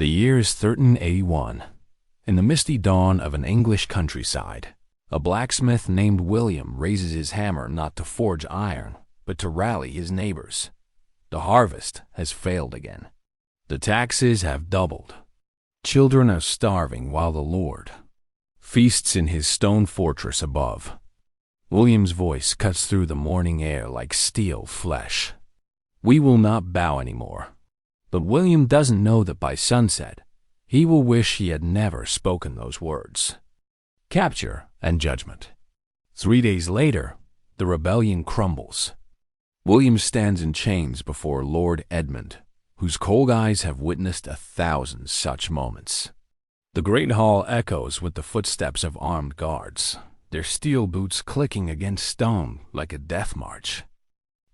The year is 1381. In the misty dawn of an English countryside, a blacksmith named William raises his hammer not to forge iron, but to rally his neighbors. The harvest has failed again. The taxes have doubled. Children are starving while the Lord feasts in his stone fortress above. William's voice cuts through the morning air like steel flesh. We will not bow anymore. But William doesn't know that by sunset, he will wish he had never spoken those words. Capture and judgment. 3 days later, the rebellion crumbles. William stands in chains before Lord Edmund, whose cold eyes have witnessed 1,000 such moments. The great hall echoes with the footsteps of armed guards, their steel boots clicking against stone like a death march.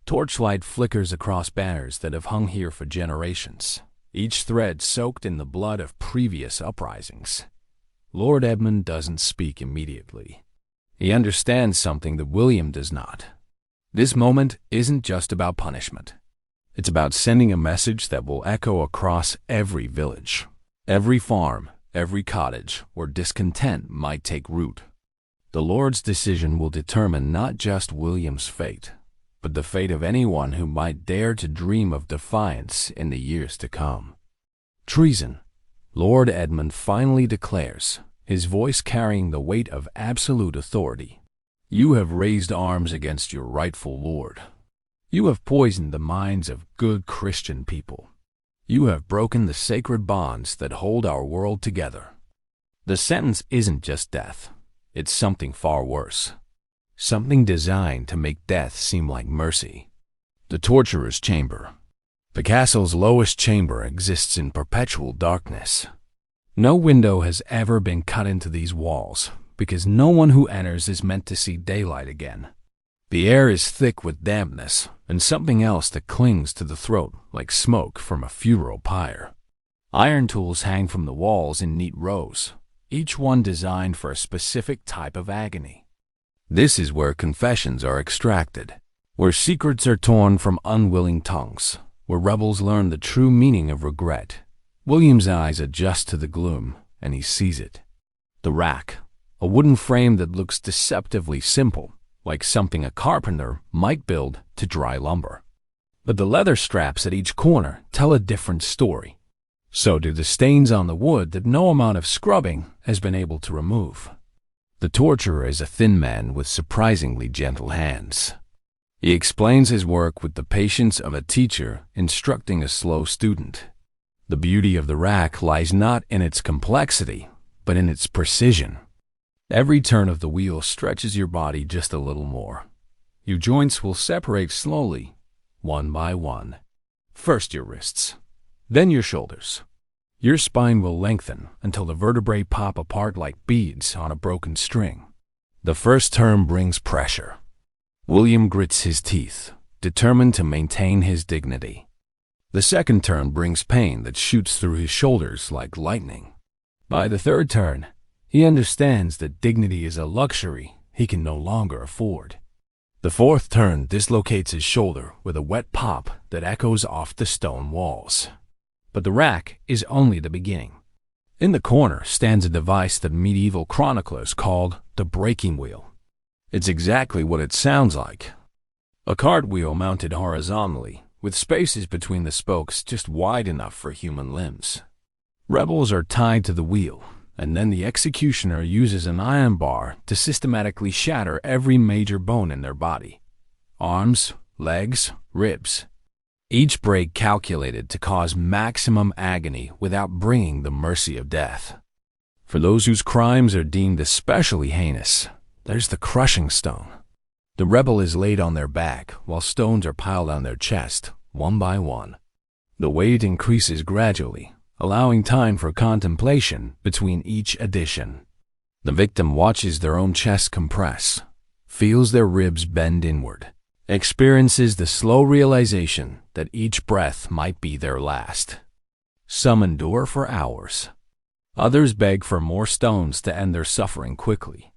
Torchlight flickers across banners that have hung here for generations, each thread soaked in the blood of previous uprisings. Lord Edmund doesn't speak immediately. He understands something that William does not. This moment isn't just about punishment. It's about sending a message that will echo across every village, every farm, every cottage where discontent might take root. The Lord's decision will determine not just William's fate, but the fate of anyone who might dare to dream of defiance in the years to come. Treason, Lord Edmund finally declares, his voice carrying the weight of absolute authority. You have raised arms against your rightful lord. You have poisoned the minds of good Christian people. You have broken the sacred bonds that hold our world together. The sentence isn't just death. It's something far worse. Something designed to make death seem like mercy. The torturer's chamber. The castle's lowest chamber exists in perpetual darkness. No window has ever been cut into these walls, because no one who enters is meant to see daylight again. The air is thick with dampness and something else that clings to the throat like smoke from a funeral pyre. Iron tools hang from the walls in neat rows, each one designed for a specific type of agony. This is where confessions are extracted, where secrets are torn from unwilling tongues, where rebels learn the true meaning of regret. William's eyes adjust to the gloom, and he sees it. The rack, a wooden frame that looks deceptively simple, like something a carpenter might build to dry lumber. But the leather straps at each corner tell a different story. So do the stains on the wood that no amount of scrubbing has been able to remove. The torturer is a thin man with surprisingly gentle hands. He explains his work with the patience of a teacher instructing a slow student. The beauty of the rack lies not in its complexity, but in its precision. Every turn of the wheel stretches your body just a little more. Your joints will separate slowly, one by one. First your wrists, then your shoulders. Your spine will lengthen until the vertebrae pop apart like beads on a broken string. The first turn brings pressure. William grits his teeth, determined to maintain his dignity. The second turn brings pain that shoots through his shoulders like lightning. By the third turn, he understands that dignity is a luxury he can no longer afford. The fourth turn dislocates his shoulder with a wet pop that echoes off the stone walls. But the rack is only the beginning. In the corner stands a device that medieval chroniclers called the breaking wheel. It's exactly what it sounds like. A cartwheel mounted horizontally, with spaces between the spokes just wide enough for human limbs. Rebels are tied to the wheel, and then the executioner uses an iron bar to systematically shatter every major bone in their body. Arms, legs, ribs. Each break calculated to cause maximum agony without bringing the mercy of death. For those whose crimes are deemed especially heinous, there's the crushing stone. The rebel is laid on their back while stones are piled on their chest, one by one. The weight increases gradually, allowing time for contemplation between each addition. The victim watches their own chest compress, feels their ribs bend inward, experiences the slow realization that each breath might be their last. Some endure for hours. Others beg for more stones to end their suffering quickly.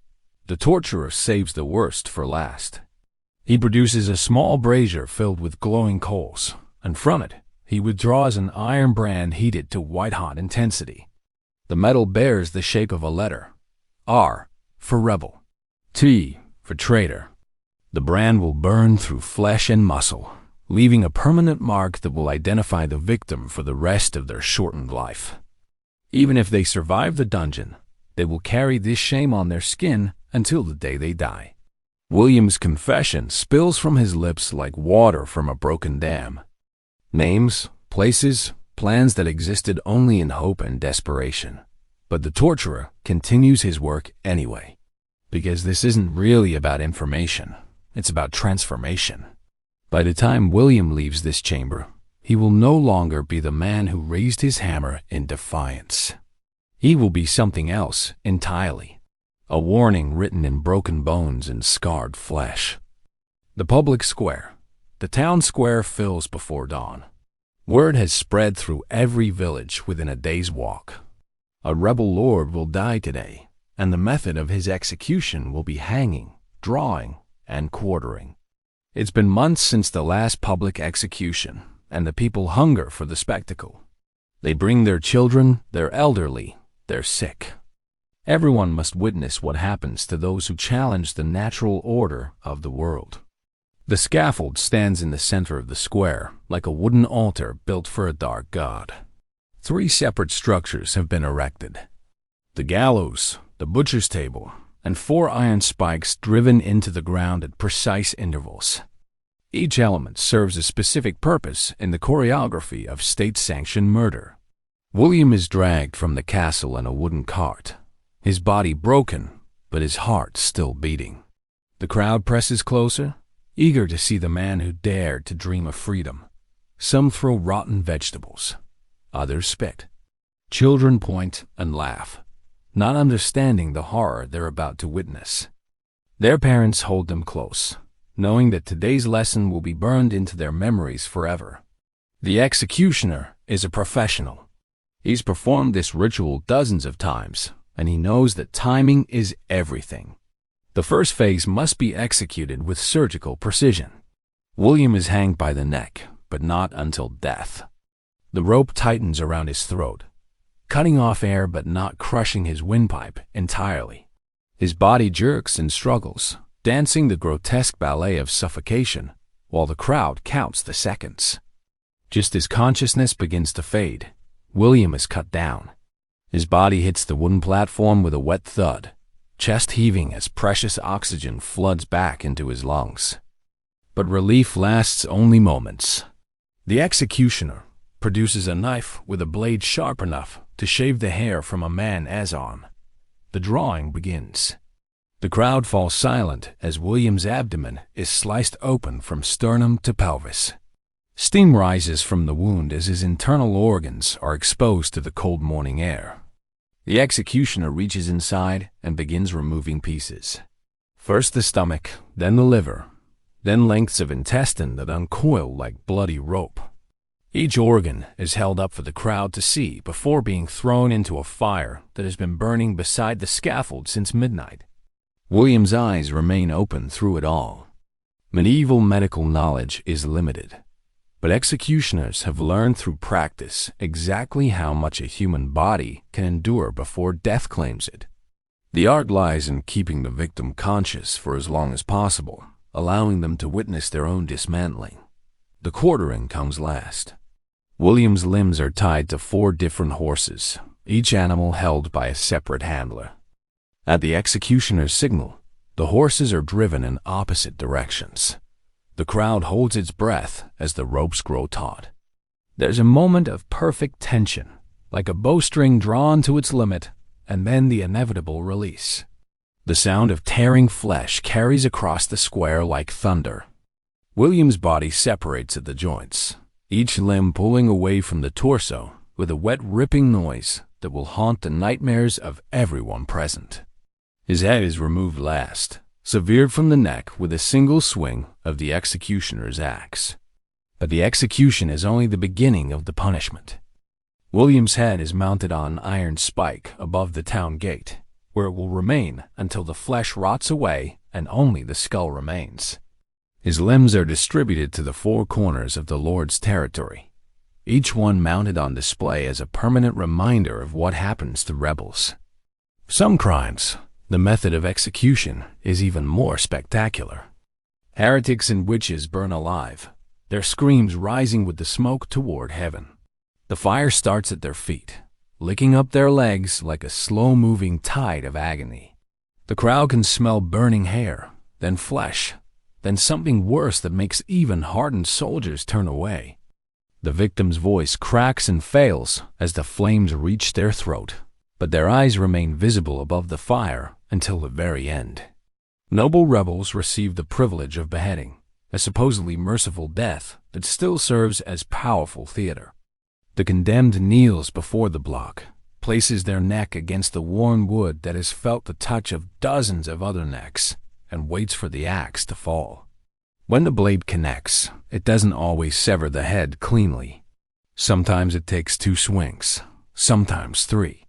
The torturer saves the worst for last. He produces a small brazier filled with glowing coals, and from it, He withdraws an iron brand heated to white-hot intensity. The metal bears the shape of a letter, R for rebel, T for traitor. The brand will burn through flesh and muscle, leaving a permanent mark that will identify the victim for the rest of their shortened life. Even if they survive the dungeon, they will carry this shame on their skin until the day they die. William's confession spills from his lips like water from a broken dam. Names, places, plans that existed only in hope and desperation. But the torturer continues his work anyway. Because this isn't really about information, it's about transformation. By the time William leaves this chamber, he will no longer be the man who raised his hammer in defiance. He will be something else entirely. A warning written in broken bones and scarred flesh. The public square. The town square fills before dawn. Word has spread through every village within a day's walk. A rebel lord will die today, and the method of his execution will be hanging, drawing, and quartering. It's been months since the last public execution, and the people hunger for the spectacle. They bring their children, their elderly, their sick. Everyone must witness what happens to those who challenge the natural order of the world. The scaffold stands in the center of the square, like a wooden altar built for a dark god. 3 separate structures have been erected. The gallows, the butcher's table, and 4 iron spikes driven into the ground at precise intervals. Each element serves a specific purpose in the choreography of state-sanctioned murder. William is dragged from the castle in a wooden cart, his body broken, but his heart still beating. The crowd presses closer, eager to see the man who dared to dream of freedom. Some throw rotten vegetables. Others spit. Children point and laugh, not understanding the horror they're about to witness. Their parents hold them close, knowing that today's lesson will be burned into their memories forever. The executioner is a professional. He's performed this ritual dozens of times, and he knows that timing is everything. The first phase must be executed with surgical precision. William is hanged by the neck, but not until death. The rope tightens around his throat, cutting off air but not crushing his windpipe entirely. His body jerks and struggles, dancing the grotesque ballet of suffocation, while the crowd counts the seconds. Just as consciousness begins to fade, William is cut down. His body hits the wooden platform with a wet thud, chest heaving as precious oxygen floods back into his lungs. But relief lasts only moments. The executioner produces a knife with a blade sharp enough to shave the hair from a man's arm. The drawing begins. The crowd falls silent as William's abdomen is sliced open from sternum to pelvis. Steam rises from the wound as his internal organs are exposed to the cold morning air. The executioner reaches inside and begins removing pieces. First the stomach, then the liver, then lengths of intestine that uncoil like bloody rope. Each organ is held up for the crowd to see before being thrown into a fire that has been burning beside the scaffold since midnight. William's eyes remain open through it all. Medieval medical knowledge is limited, but executioners have learned through practice exactly how much a human body can endure before death claims it. The art lies in keeping the victim conscious for as long as possible, allowing them to witness their own dismantling. The quartering comes last. William's limbs are tied to 4 different horses, each animal held by a separate handler. At the executioner's signal, the horses are driven in opposite directions. The crowd holds its breath as the ropes grow taut. There's a moment of perfect tension, like a bowstring drawn to its limit, and then the inevitable release. The sound of tearing flesh carries across the square like thunder. William's body separates at the joints, each limb pulling away from the torso with a wet ripping noise that will haunt the nightmares of everyone present. His head is removed last, severed from the neck with a single swing of the executioner's axe. But the execution is only the beginning of the punishment. William's head is mounted on an iron spike above the town gate, where it will remain until the flesh rots away and only the skull remains. His limbs are distributed to the 4 corners of the Lord's territory. each one mounted on display as a permanent reminder of what happens to rebels. For some crimes, the method of execution is even more spectacular. Heretics and witches burn alive, their screams rising with the smoke toward heaven. The fire starts at their feet, licking up their legs like a slow-moving tide of agony. The crowd can smell burning hair, then flesh, then something worse that makes even hardened soldiers turn away. The victim's voice cracks and fails as the flames reach their throat, but their eyes remain visible above the fire until the very end. Noble rebels receive the privilege of beheading, a supposedly merciful death that still serves as powerful theater. The condemned kneels before the block, places their neck against the worn wood that has felt the touch of dozens of other necks, and waits for the axe to fall. When the blade connects, it doesn't always sever the head cleanly. Sometimes it takes 2 swings, sometimes 3.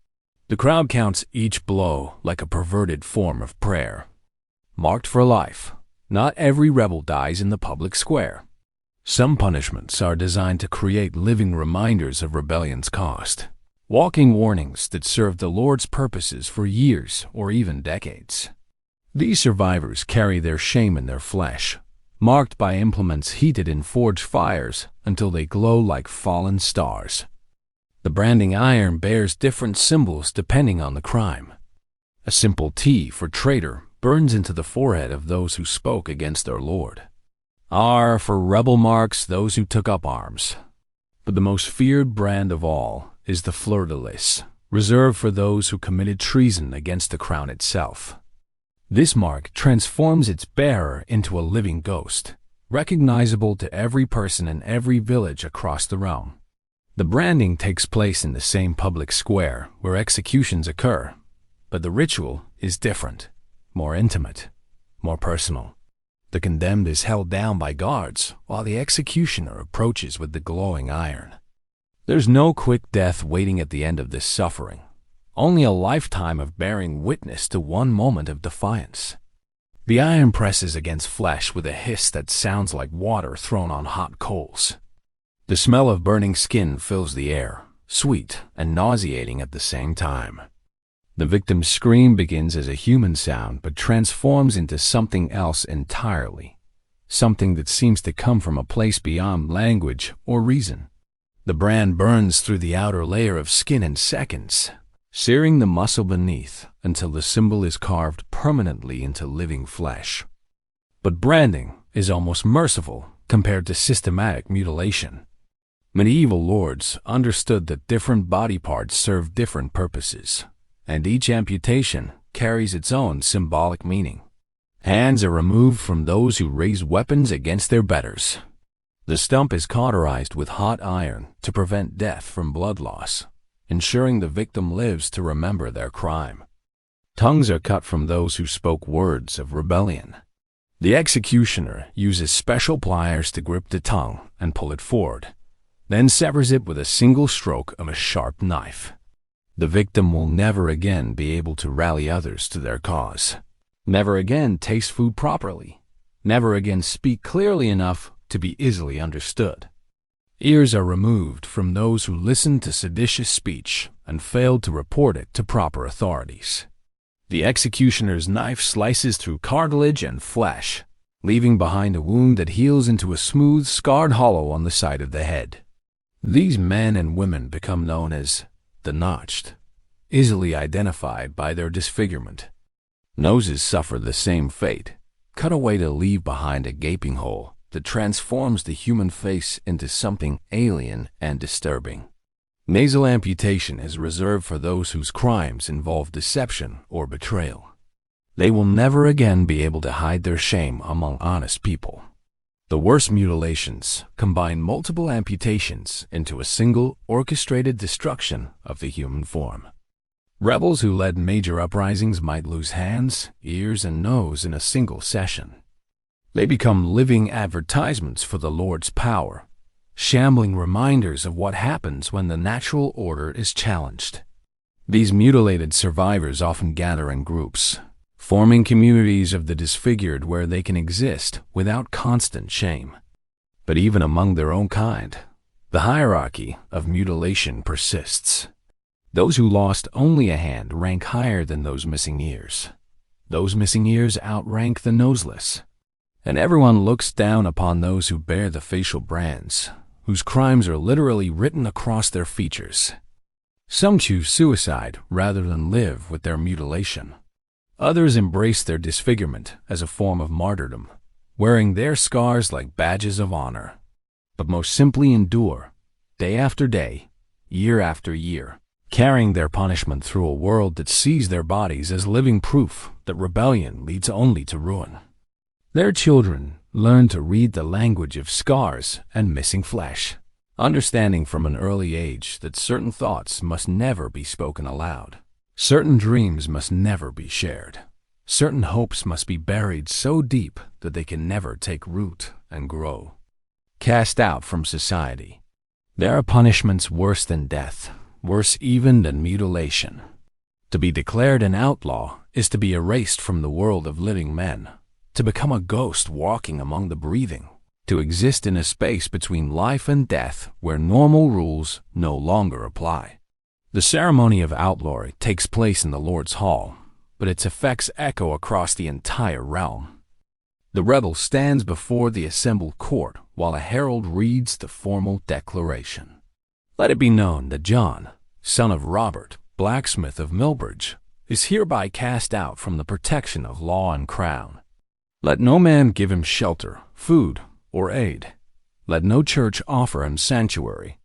The crowd counts each blow like a perverted form of prayer. Marked for life, not every rebel dies in the public square. Some punishments are designed to create living reminders of rebellion's cost, walking warnings that serve the Lord's purposes for years or even decades. These survivors carry their shame in their flesh, marked by implements heated in forged fires until they glow like fallen stars. The branding iron bears different symbols depending on the crime. A simple T for traitor burns into the forehead of those who spoke against their Lord. R for rebel marks those who took up arms. But the most feared brand of all is the fleur-de-lis, reserved for those who committed treason against the crown itself. This mark transforms its bearer into a living ghost, recognizable to every person in every village across the realm. The branding takes place in the same public square where executions occur, but the ritual is different, more intimate, more personal. The condemned is held down by guards while the executioner approaches with the glowing iron. There's no quick death waiting at the end of this suffering, only a lifetime of bearing witness to one moment of defiance. The iron presses against flesh with a hiss that sounds like water thrown on hot coals. The smell of burning skin fills the air, sweet and nauseating at the same time. The victim's scream begins as a human sound but transforms into something else entirely, something that seems to come from a place beyond language or reason. The brand burns through the outer layer of skin in seconds, searing the muscle beneath until the symbol is carved permanently into living flesh. But branding is almost merciful compared to systematic mutilation. Medieval lords understood that different body parts serve different purposes, and each amputation carries its own symbolic meaning. Hands are removed from those who raise weapons against their betters. The stump is cauterized with hot iron to prevent death from blood loss, ensuring the victim lives to remember their crime. Tongues are cut from those who spoke words of rebellion. The executioner uses special pliers to grip the tongue and pull it forward, then severs it with a single stroke of a sharp knife. The victim will never again be able to rally others to their cause, never again taste food properly, never again speak clearly enough to be easily understood. Ears are removed from those who listened to seditious speech and failed to report it to proper authorities. The executioner's knife slices through cartilage and flesh, leaving behind a wound that heals into a smooth, scarred hollow on the side of the head. These men and women become known as the notched, easily identified by their disfigurement. Noses suffer the same fate, cut away to leave behind a gaping hole that transforms the human face into something alien and disturbing. Nasal amputation is reserved for those whose crimes involve deception or betrayal. They will never again be able to hide their shame among honest people. The worst mutilations combine multiple amputations into a single orchestrated destruction of the human form. Rebels who led major uprisings might lose hands, ears, and nose in a single session. They become living advertisements for the Lord's power, shambling reminders of what happens when the natural order is challenged. These mutilated survivors often gather in groups, forming communities of the disfigured where they can exist without constant shame. But even among their own kind, The hierarchy of mutilation persists. Those who lost only a hand rank higher than those missing ears. Those missing ears outrank the noseless. And everyone looks down upon those who bear the facial brands, whose crimes are literally written across their features. Some choose suicide rather than live with their mutilation. Others embrace their disfigurement as a form of martyrdom, wearing their scars like badges of honor. But most simply endure, day after day, year after year, carrying their punishment through a world that sees their bodies as living proof that rebellion leads only to ruin. Their children learn to read the language of scars and missing flesh, understanding from an early age that certain thoughts must never be spoken aloud. Certain dreams must never be shared. Certain hopes must be buried so deep that they can never take root and grow. Cast out from society. There are punishments worse than death, worse even than mutilation. To be declared an outlaw is to be erased from the world of living men, to become a ghost walking among the breathing, to exist in a space between life and death where normal rules no longer apply. The ceremony of outlawry takes place in the Lord's Hall, but its effects echo across the entire realm. The rebel stands before the assembled court while a herald reads the formal declaration. Let it be known that John, son of Robert, blacksmith of Milbridge, is hereby cast out from the protection of law and crown. Let no man give him shelter, food, or aid. Let no church offer him sanctuary.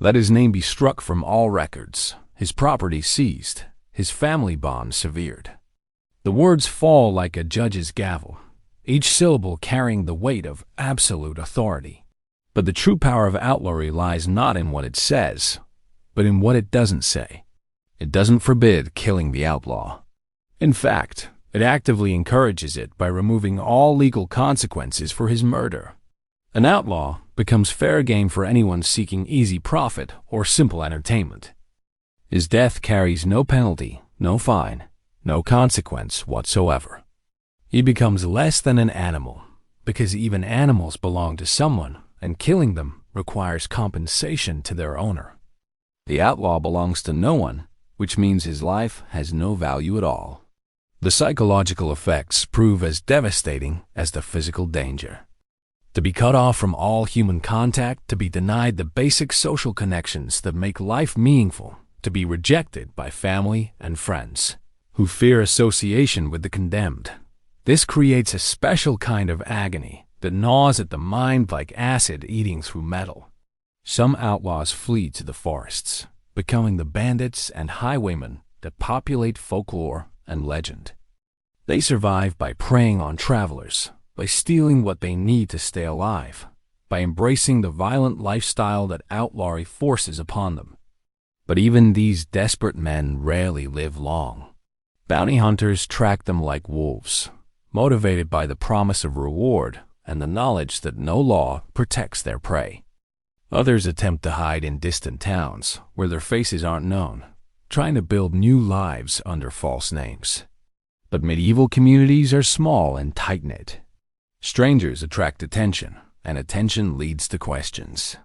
Let his name be struck from all records, his property seized, his family bond severed. The words fall like a judge's gavel, each syllable carrying the weight of absolute authority. But the true power of outlawry lies not in what it says, but in what it doesn't say. It doesn't forbid killing the outlaw. In fact, it actively encourages it by removing all legal consequences for his murder. An outlaw becomes fair game for anyone seeking easy profit or simple entertainment. His death carries no penalty, no fine, no consequence whatsoever. He becomes less than an animal, because even animals belong to someone, and killing them requires compensation to their owner. The outlaw belongs to no one, which means his life has no value at all. The psychological effects prove as devastating as the physical danger. To be cut off from all human contact, to be denied the basic social connections that make life meaningful, to be rejected by family and friends, who fear association with the condemned. This creates a special kind of agony that gnaws at the mind like acid eating through metal. Some outlaws flee to the forests, becoming the bandits and highwaymen that populate folklore and legend. They survive by preying on travelers, by stealing what they need to stay alive, by embracing the violent lifestyle that outlawry forces upon them. But even these desperate men rarely live long. Bounty hunters track them like wolves, motivated by the promise of reward and the knowledge that no law protects their prey. Others attempt to hide in distant towns where their faces aren't known, trying to build new lives under false names. But medieval communities are small and tight-knit. Strangers attract attention, and attention leads to questions.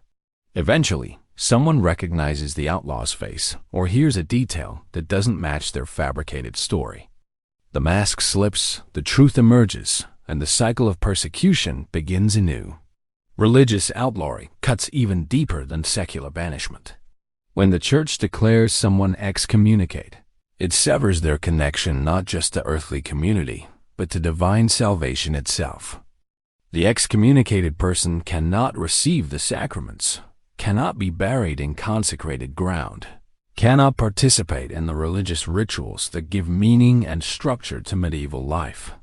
Eventually, someone recognizes the outlaw's face or hears a detail that doesn't match their fabricated story. The mask slips, the truth emerges, and the cycle of persecution begins anew. Religious outlawry cuts even deeper than secular banishment. When the church declares someone excommunicate, it severs their connection not just to earthly community, but to divine salvation itself. The excommunicated person cannot receive the sacraments, cannot be buried in consecrated ground, cannot participate in the religious rituals that give meaning and structure to medieval life.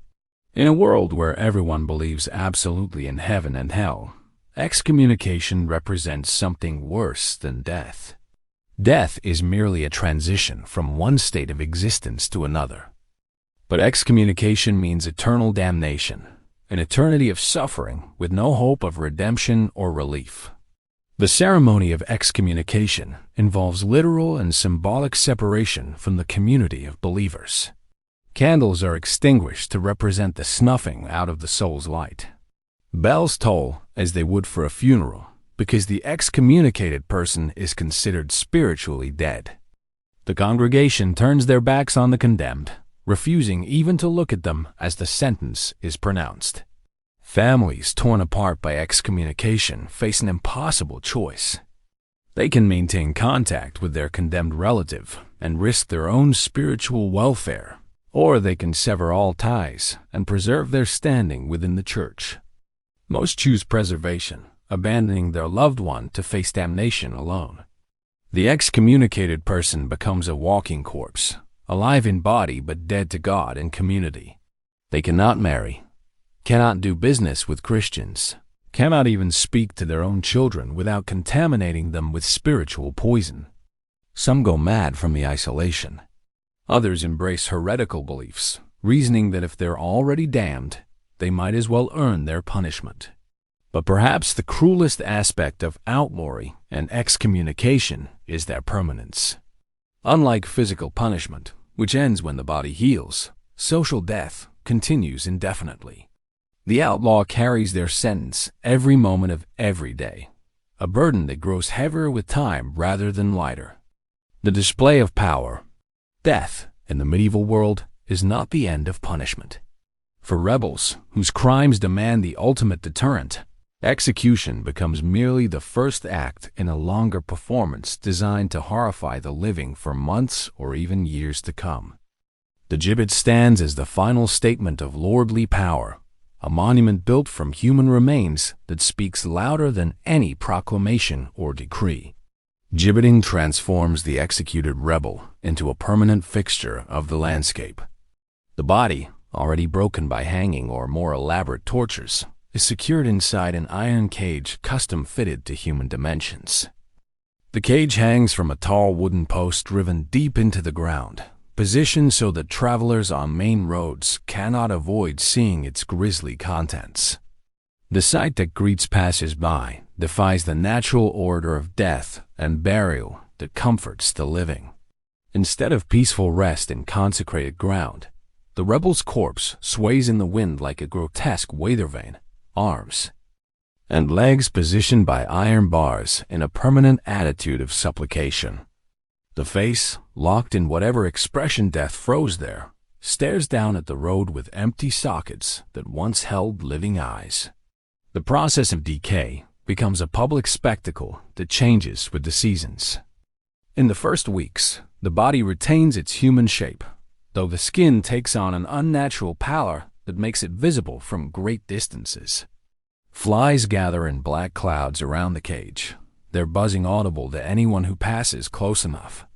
In a world where everyone believes absolutely in heaven and hell, excommunication represents something worse than death. Death is merely a transition from one state of existence to another. But excommunication means eternal damnation, an eternity of suffering with no hope of redemption or relief. The ceremony of excommunication involves literal and symbolic separation from the community of believers. Candles are extinguished to represent the snuffing out of the soul's light. Bells toll as they would for a funeral, because the excommunicated person is considered spiritually dead. The congregation turns their backs on the condemned, refusing even to look at them as the sentence is pronounced. Families torn apart by excommunication face an impossible choice. They can maintain contact with their condemned relative and risk their own spiritual welfare, or they can sever all ties and preserve their standing within the church. Most choose preservation, abandoning their loved one to face damnation alone. The excommunicated person becomes a walking corpse, alive in body but dead to God and community. They cannot marry, cannot do business with Christians, cannot even speak to their own children without contaminating them with spiritual poison. Some go mad from the isolation. Others embrace heretical beliefs, reasoning that if they're already damned, they might as well earn their punishment. But perhaps the cruelest aspect of outlawry and excommunication is their permanence. Unlike physical punishment, which ends when the body heals, social death continues indefinitely. The outlaw carries their sentence every moment of every day, a burden that grows heavier with time rather than lighter. The display of power, death, in the medieval world is not the end of punishment. For rebels whose crimes demand the ultimate deterrent, execution becomes merely the first act in a longer performance designed to horrify the living for months or even years to come. The gibbet stands as the final statement of lordly power, a monument built from human remains that speaks louder than any proclamation or decree. Gibbeting transforms the executed rebel into a permanent fixture of the landscape. The body, already broken by hanging or more elaborate tortures, is secured inside an iron cage custom-fitted to human dimensions. The cage hangs from a tall wooden post driven deep into the ground, positioned so that travelers on main roads cannot avoid seeing its grisly contents. The sight that greets passers-by defies the natural order of death and burial that comforts the living. Instead of peaceful rest in consecrated ground, the rebel's corpse sways in the wind like a grotesque weather vane, arms and legs positioned by iron bars in a permanent attitude of supplication. The face, locked in whatever expression death froze there, stares down at the road with empty sockets that once held living eyes. The process of decay becomes a public spectacle that changes with the seasons. In the first weeks, the body retains its human shape, though the skin takes on an unnatural pallor that makes it visible from great distances. Flies gather in black clouds around the cage, their buzzing audible to anyone who passes close enough.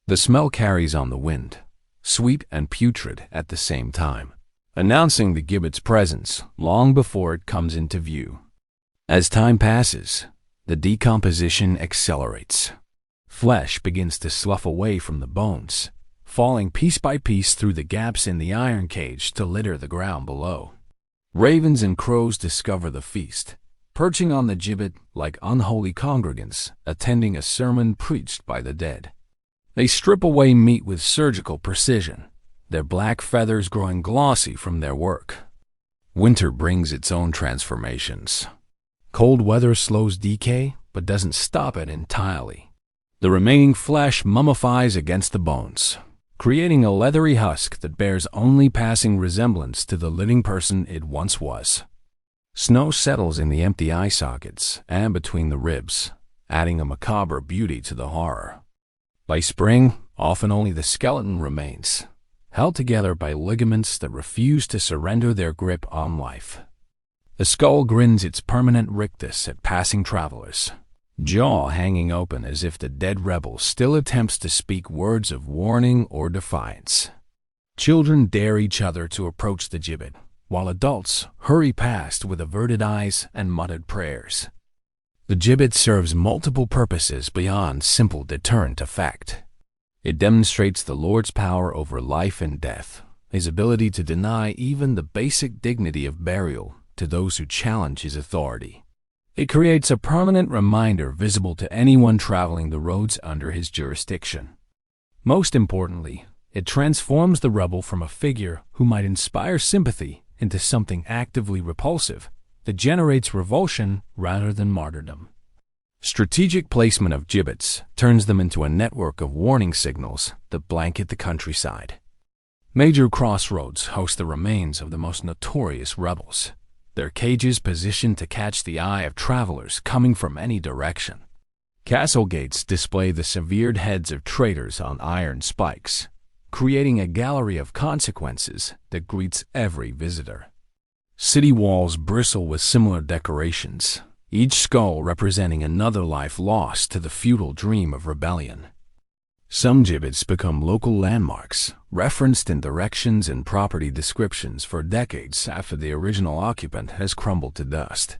The smell carries on the wind, sweet and putrid at the same time, announcing the gibbet's presence long before it comes into view. As time passes, the decomposition accelerates. Flesh begins to slough away from the bones, falling piece by piece through the gaps in the iron cage to litter the ground below. Ravens and crows discover the feast, perching on the gibbet like unholy congregants attending a sermon preached by the dead. They strip away meat with surgical precision, their black feathers growing glossy from their work. Winter brings its own transformations. Cold weather slows decay, but doesn't stop it entirely. The remaining flesh mummifies against the bones, creating a leathery husk that bears only passing resemblance to the living person it once was. Snow settles in the empty eye sockets and between the ribs, adding a macabre beauty to the horror. By spring, often only the skeleton remains, held together by ligaments that refuse to surrender their grip on life. The skull grins its permanent rictus at passing travelers, jaw hanging open as if the dead rebel still attempts to speak words of warning or defiance. Children dare each other to approach the gibbet, while adults hurry past with averted eyes and muttered prayers. The gibbet serves multiple purposes beyond simple deterrent effect. It demonstrates the Lord's power over life and death, his ability to deny even the basic dignity of burial to those who challenge his authority. It creates a permanent reminder visible to anyone traveling the roads under his jurisdiction. Most importantly, it transforms the rebel from a figure who might inspire sympathy into something actively repulsive that generates revulsion rather than martyrdom. Strategic placement of gibbets turns them into a network of warning signals that blanket the countryside. Major crossroads host the remains of the most notorious rebels, their cages positioned to catch the eye of travelers coming from any direction. Castle gates display the severed heads of traitors on iron spikes, creating a gallery of consequences that greets every visitor. City walls bristle with similar decorations, each skull representing another life lost to the futile dream of rebellion. Some gibbets become local landmarks, referenced in directions and property descriptions for decades after the original occupant has crumbled to dust.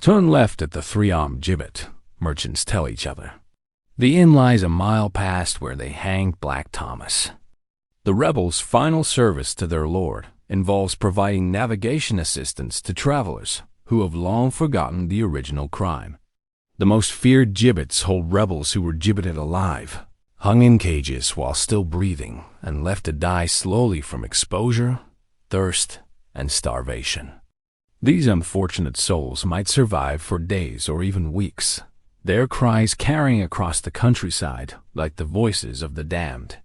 Turn left at the three-armed gibbet, merchants tell each other. The inn lies a mile past where they hanged Black Thomas. The rebels' final service to their lord involves providing navigation assistance to travelers who have long forgotten the original crime. The most feared gibbets hold rebels who were gibbeted alive, hung in cages while still breathing, and left to die slowly from exposure, thirst, and starvation. These unfortunate souls might survive for days or even weeks, their cries carrying across the countryside like the voices of the damned.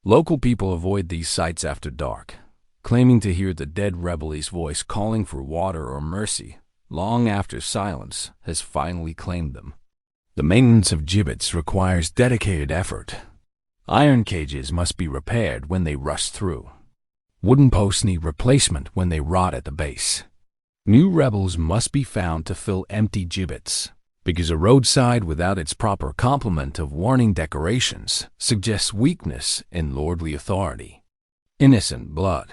Local people avoid these sites after dark, claiming to hear the dead rebbie's voice calling for water or mercy long after silence has finally claimed them. The maintenance of gibbets requires dedicated effort. Iron cages must be repaired when they rust through. Wooden posts need replacement when they rot at the base. New rebels must be found to fill empty gibbets, because a roadside without its proper complement of warning decorations suggests weakness in lordly authority. Innocent blood.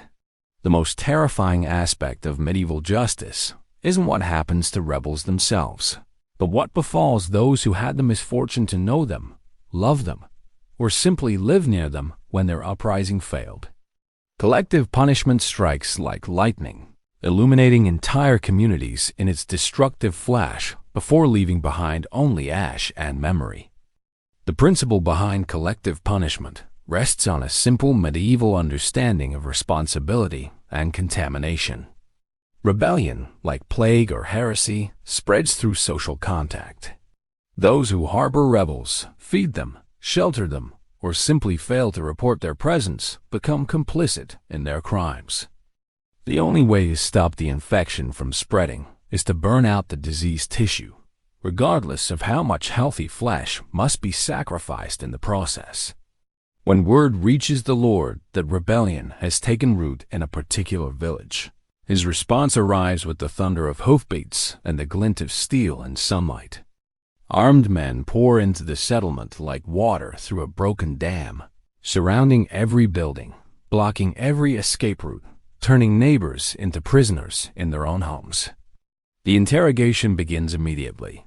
The most terrifying aspect of medieval justice isn't what happens to rebels themselves, but what befalls those who had the misfortune to know them, love them, or simply live near them when their uprising failed. Collective punishment strikes like lightning, illuminating entire communities in its destructive flash before leaving behind only ash and memory. The principle behind collective punishment rests on a simple medieval understanding of responsibility and contamination. Rebellion, like plague or heresy, spreads through social contact. Those who harbor rebels, feed them, shelter them, or simply fail to report their presence become complicit in their crimes. The only way to stop the infection from spreading is to burn out the diseased tissue, regardless of how much healthy flesh must be sacrificed in the process. When word reaches the Lord that rebellion has taken root in a particular village, his response arrives with the thunder of hoofbeats and the glint of steel and sunlight. Armed men pour into the settlement like water through a broken dam, surrounding every building, blocking every escape route, turning neighbors into prisoners in their own homes. The interrogation begins immediately.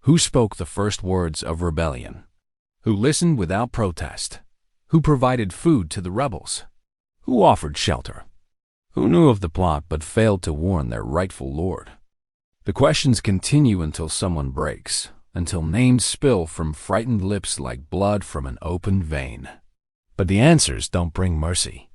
Who spoke the first words of rebellion? Who listened without protest? Who provided food to the rebels? Who offered shelter? Who knew of the plot but failed to warn their rightful lord? The questions continue until someone breaks, until names spill from frightened lips like blood from an open vein. But the answers don't bring mercy.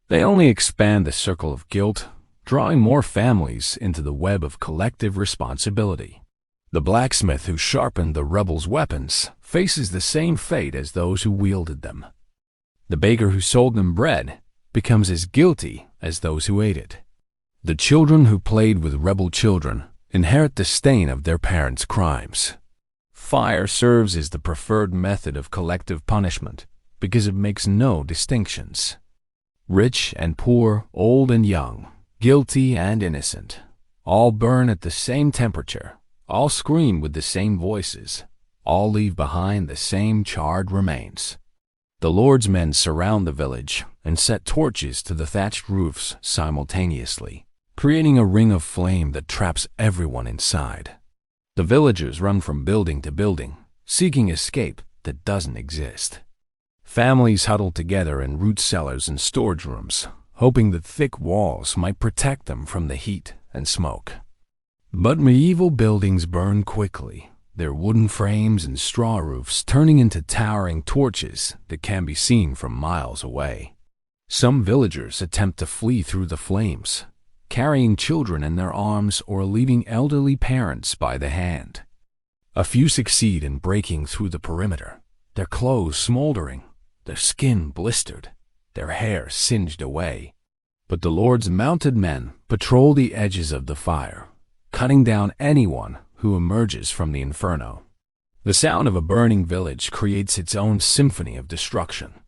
They only expand the circle of guilt, drawing more families into the web of collective responsibility. The blacksmith who sharpened the rebels' weapons faces the same fate as those who wielded them. The baker who sold them bread becomes as guilty as those who ate it. The children who played with rebel children inherit the stain of their parents' crimes. Fire serves as the preferred method of collective punishment because it makes no distinctions. Rich and poor, old and young, guilty and innocent, all burn at the same temperature, all scream with the same voices, all leave behind the same charred remains. The Lord's men surround the village and set torches to the thatched roofs simultaneously, creating a ring of flame that traps everyone inside. The villagers run from building to building, seeking escape that doesn't exist. Families huddle together in root cellars and storage rooms, hoping that thick walls might protect them from the heat and smoke. But medieval buildings burn quickly, their wooden frames and straw roofs turning into towering torches that can be seen from miles away. Some villagers attempt to flee through the flames, carrying children in their arms or leading elderly parents by the hand. A few succeed in breaking through the perimeter, their clothes smoldering, their skin blistered, their hair singed away. But the Lord's mounted men patrol the edges of the fire, cutting down anyone who emerges from the inferno. The sound of a burning village creates its own symphony of destruction.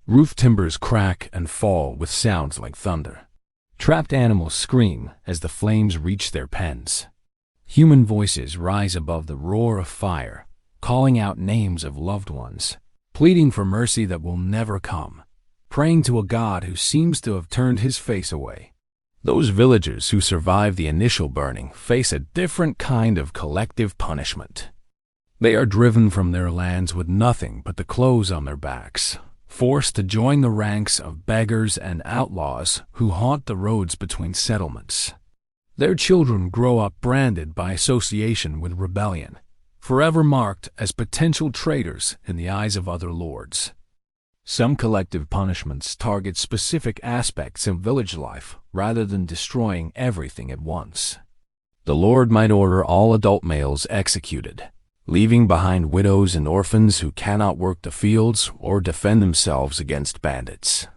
Roof timbers crack and fall with sounds like thunder. Trapped animals scream as the flames reach their pens. Human voices rise above the roar of fire, calling out names of loved ones, pleading for mercy that will never come, praying to a God who seems to have turned his face away. Those villagers who survive the initial burning face a different kind of collective punishment. They are driven from their lands with nothing but the clothes on their backs, forced to join the ranks of beggars and outlaws who haunt the roads between settlements. Their children grow up branded by association with rebellion, forever marked as potential traitors in the eyes of other lords. Some collective punishments target specific aspects of village life rather than destroying everything at once. The Lord might order all adult males executed, leaving behind widows and orphans who cannot work the fields or defend themselves against bandits.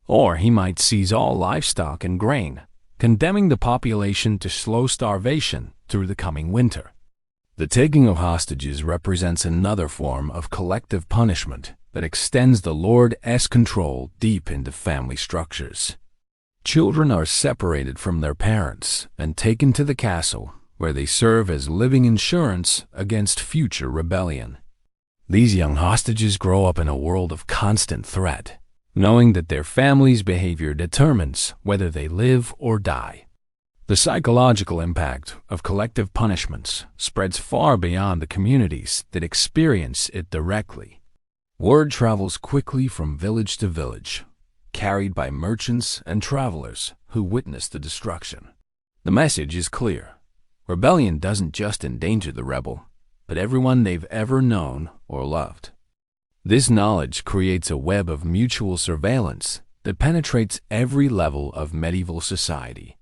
Or he might seize all livestock and grain, condemning the population to slow starvation through the coming winter. The taking of hostages represents another form of collective punishment that extends the Lord's control deep into family structures. Children are separated from their parents and taken to the castle, where they serve as living insurance against future rebellion. These young hostages grow up in a world of constant threat, knowing that their family's behavior determines whether they live or die. The psychological impact of collective punishments spreads far beyond the communities that experience it directly. Word travels quickly from village to village, carried by merchants and travelers who witness the destruction. The message is clear. Rebellion doesn't just endanger the rebel, but everyone they've ever known or loved. This knowledge creates a web of mutual surveillance that penetrates every level of medieval society.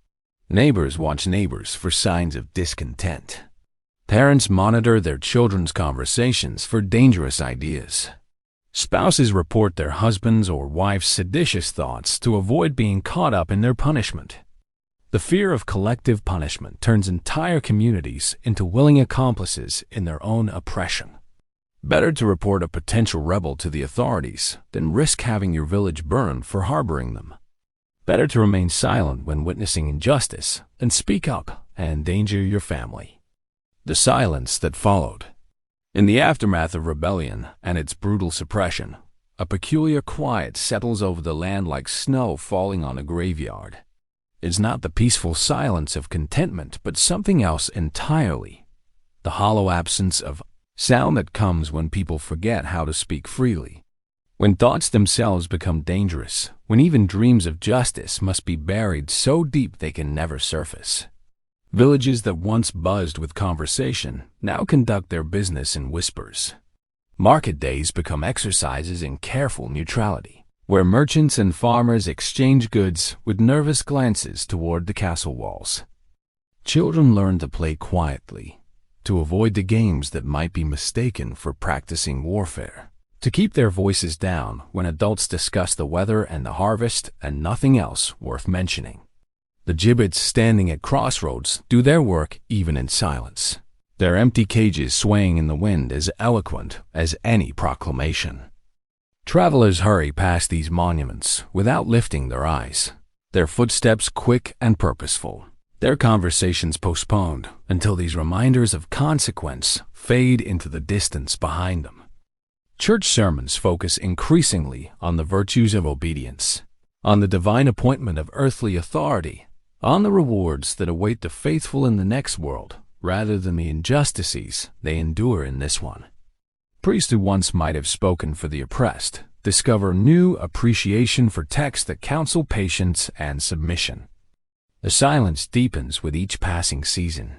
Neighbors watch neighbors for signs of discontent. Parents monitor their children's conversations for dangerous ideas. Spouses report their husbands' or wives' seditious thoughts to avoid being caught up in their punishment. The fear of collective punishment turns entire communities into willing accomplices in their own oppression. Better to report a potential rebel to the authorities than risk having your village burned for harboring them. Better to remain silent when witnessing injustice than speak up and endanger your family. The silence that followed. In the aftermath of rebellion and its brutal suppression, a peculiar quiet settles over the land like snow falling on a graveyard. It's not the peaceful silence of contentment, but something else entirely. The hollow absence of sound that comes when people forget how to speak freely. When thoughts themselves become dangerous, when even dreams of justice must be buried so deep they can never surface. Villages that once buzzed with conversation now conduct their business in whispers. Market days become exercises in careful neutrality, where merchants and farmers exchange goods with nervous glances toward the castle walls. Children learn to play quietly, to avoid the games that might be mistaken for practicing warfare, to keep their voices down when adults discuss the weather and the harvest and nothing else worth mentioning. The gibbets standing at crossroads do their work even in silence, their empty cages swaying in the wind as eloquent as any proclamation. Travelers hurry past these monuments without lifting their eyes, their footsteps quick and purposeful, their conversations postponed until these reminders of consequence fade into the distance behind them. Church sermons focus increasingly on the virtues of obedience, on the divine appointment of earthly authority, on the rewards that await the faithful in the next world, rather than the injustices they endure in this one. Priests who once might have spoken for the oppressed discover new appreciation for texts that counsel patience and submission. The silence deepens with each passing season.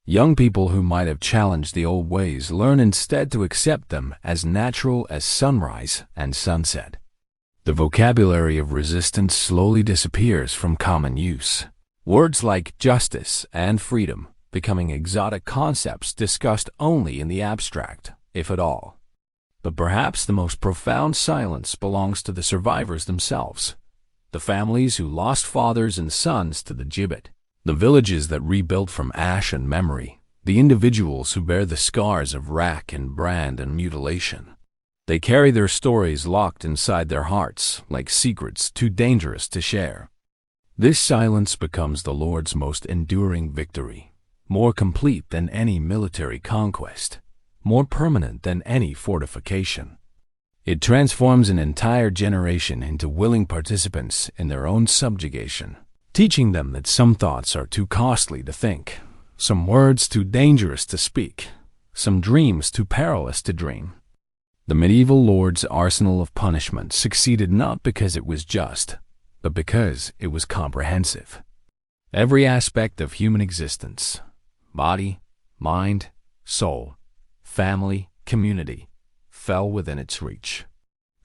Young people who might have challenged the old ways learn instead to accept them as natural as sunrise and sunset. The vocabulary of resistance slowly disappears from common use. Words like justice and freedom becoming exotic concepts discussed only in the abstract, if at all. But perhaps the most profound silence belongs to the survivors themselves, the families who lost fathers and sons to the gibbet, the villages that rebuilt from ash and memory, the individuals who bear the scars of rack and brand and mutilation. They carry their stories locked inside their hearts like secrets too dangerous to share. This silence becomes the Lord's most enduring victory, more complete than any military conquest, more permanent than any fortification. It transforms an entire generation into willing participants in their own subjugation, teaching them that some thoughts are too costly to think, some words too dangerous to speak, some dreams too perilous to dream. The medieval lord's arsenal of punishment succeeded not because it was just, but because it was comprehensive. Every aspect of human existence, body, mind, soul, family, community, fell within its reach.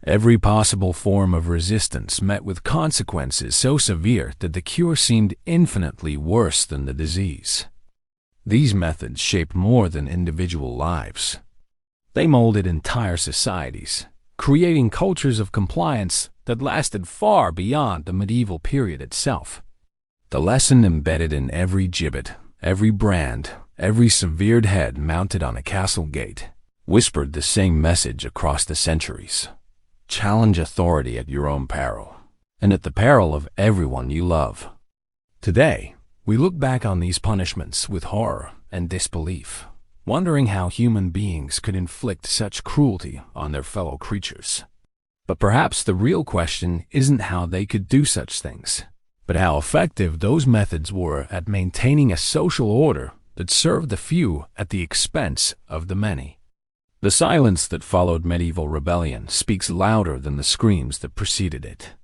Every possible form of resistance met with consequences so severe that the cure seemed infinitely worse than the disease. These methods shaped more than individual lives. They molded entire societies, creating cultures of compliance that lasted far beyond the medieval period itself. The lesson embedded in every gibbet, every brand, every severed head mounted on a castle gate, whispered the same message across the centuries. Challenge authority at your own peril, and at the peril of everyone you love. Today, we look back on these punishments with horror and disbelief, wondering how human beings could inflict such cruelty on their fellow creatures. But perhaps the real question isn't how they could do such things, but how effective those methods were at maintaining a social order that served the few at the expense of the many. The silence that followed medieval rebellion speaks louder than the screams that preceded it.